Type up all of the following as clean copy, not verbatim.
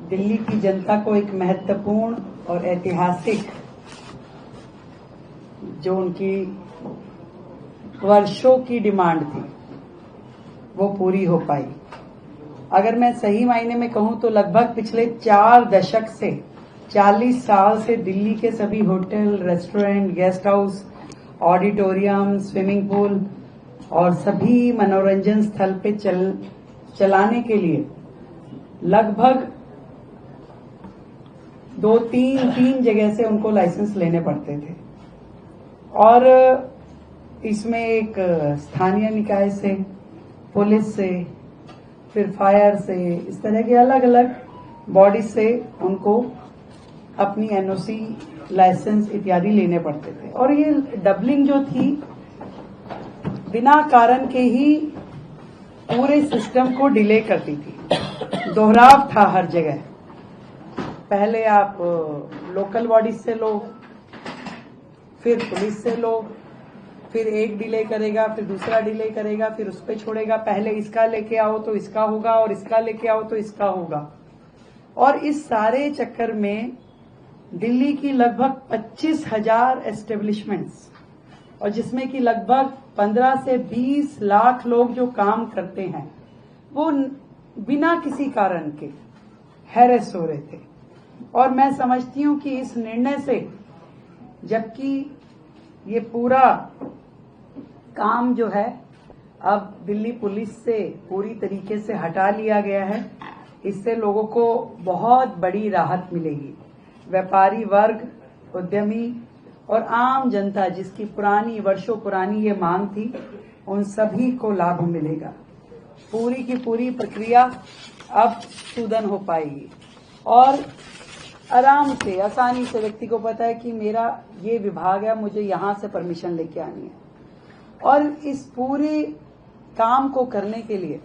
दिल्ली की जनता को एक महत्वपूर्ण और ऐतिहासिक जो उनकी वर्षों की डिमांड थी वो पूरी हो पाई। अगर मैं सही मायने में कहूं तो लगभग पिछले 4 दशक से 40 साल से दिल्ली के सभी hotel, restaurant, guest house, auditorium, swimming pool और सभी मनोरंजन स्थल पे चलाने के लिए लगभग 2-3 जगह से उनको लाइसेंस लेने पड़ते थे और इसमें एक स्थानीय निकाय से, पुलिस से, फिर फायर से, इस तरह के अलग अलग बॉडी से उनको अपनी एनओसी, लाइसेंस इत्यादि लेने पड़ते थे। और ये डबलिंग जो थी बिना कारण के ही पूरे सिस्टम को डिले करती थी। दोहराव था हर जगह। पहले आप लोकल बॉडी से लो, फिर पुलिस से लो, फिर एक डिले करेगा, फिर दूसरा डिले करेगा, फिर उस पर छोड़ेगा। पहले इसका लेके आओ तो इसका होगा और इसका लेके आओ तो इसका होगा। और इस सारे चक्कर में दिल्ली की लगभग 25,000 एस्टेब्लिशमेंट्स और जिसमें कि लगभग 15 से 20 लाख लोग जो काम करते हैं वो बिना किसी कारण के हैरेस हो रहे थे। और मैं समझती हूं कि इस निर्णय से, जबकि ये पूरा काम जो है अब दिल्ली पुलिस से पूरी तरीके से हटा लिया गया है, इससे लोगों को बहुत बड़ी राहत मिलेगी। व्यापारी वर्ग, उद्यमी और आम जनता जिसकी वर्षों पुरानी ये मांग थी, उन सभी को लाभ मिलेगा। पूरी की पूरी प्रक्रिया अब सुदन हो पाएगी और आराम से, आसानी से व्यक्ति को पता है कि मेरा ये विभाग है, मुझे यहां से परमिशन लेके आनी है। और इस पूरे काम को करने के लिए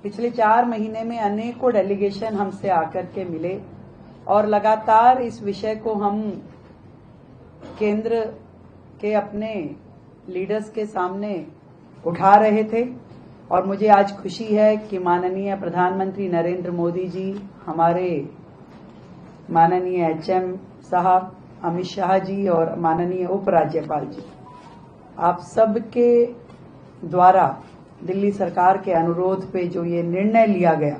पिछले 4 महीने में अनेकों डेलीगेशन हमसे आकर के मिले और लगातार इस विषय को हम केंद्र के अपने लीडर्स के सामने उठा रहे थे। और मुझे आज खुशी है कि माननीय प्रधानमंत्री नरेंद्र मोदी जी, हमारे माननीय एचएम साहब अमित शाह जी और माननीय उपराज्यपाल जी, आप सबके द्वारा दिल्ली सरकार के अनुरोध पे जो ये निर्णय लिया गया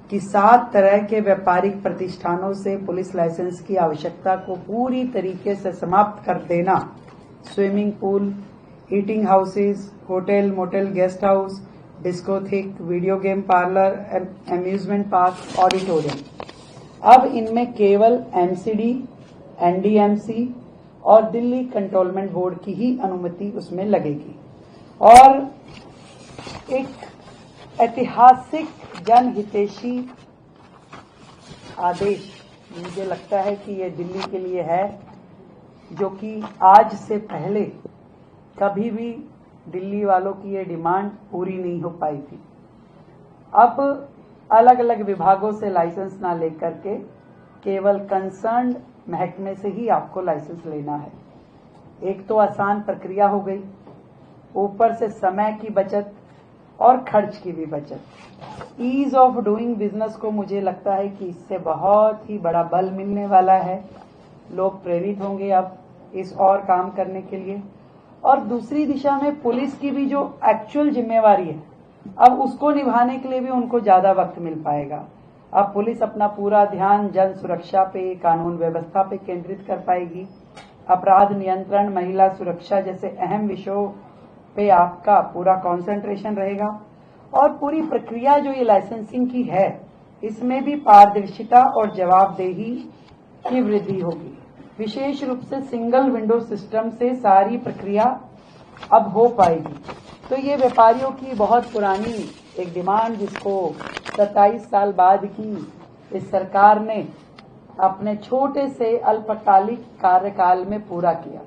कि 7 तरह के व्यापारिक प्रतिष्ठानों से पुलिस लाइसेंस की आवश्यकता को पूरी तरीके से समाप्त कर देना, swimming pool, eating houses, hotel, motel, guest house, discotheque, video game parlour, amusement park, auditorium, अब इनमें केवल एमसीडी, एनडीएमसी और दिल्ली कंटोनमेंट बोर्ड की ही अनुमति उसमें लगेगी। और एक ऐतिहासिक जनहितैषी आदेश मुझे लगता है कि ये दिल्ली के लिए है, जो कि आज से पहले कभी भी दिल्ली वालों की ये डिमांड पूरी नहीं हो पाई थी। अब अलग अलग विभागों से लाइसेंस ना लेकर के केवल कंसर्न्ड महकमे से ही आपको लाइसेंस लेना है। एक तो आसान प्रक्रिया हो गई, ऊपर से समय की बचत और खर्च की भी बचत। ईज ऑफ डूइंग बिजनेस को मुझे लगता है कि इससे बहुत ही बड़ा बल मिलने वाला है। लोग प्रेरित होंगे अब इस और काम करने के लिए। और दूसरी दिशा में पुलिस की भी जो एक्चुअल जिम्मेवारी है, अब उसको निभाने के लिए भी उनको ज्यादा वक्त मिल पाएगा। अब पुलिस अपना पूरा ध्यान जन सुरक्षा पे, कानून व्यवस्था पे केंद्रित कर पाएगी। अपराध नियंत्रण, महिला सुरक्षा जैसे अहम विषयों पे आपका पूरा कंसंट्रेशन रहेगा। और पूरी प्रक्रिया जो ये लाइसेंसिंग की है, इसमें भी पारदर्शिता और जवाबदेही की वृद्धि होगी। विशेष रूप से सिंगल विंडो सिस्टम से सारी प्रक्रिया अब हो पाएगी। तो ये व्यापारियों की बहुत पुरानी एक डिमांड, जिसको 27 साल बाद की इस सरकार ने अपने छोटे से अल्पकालिक कार्यकाल में पूरा किया।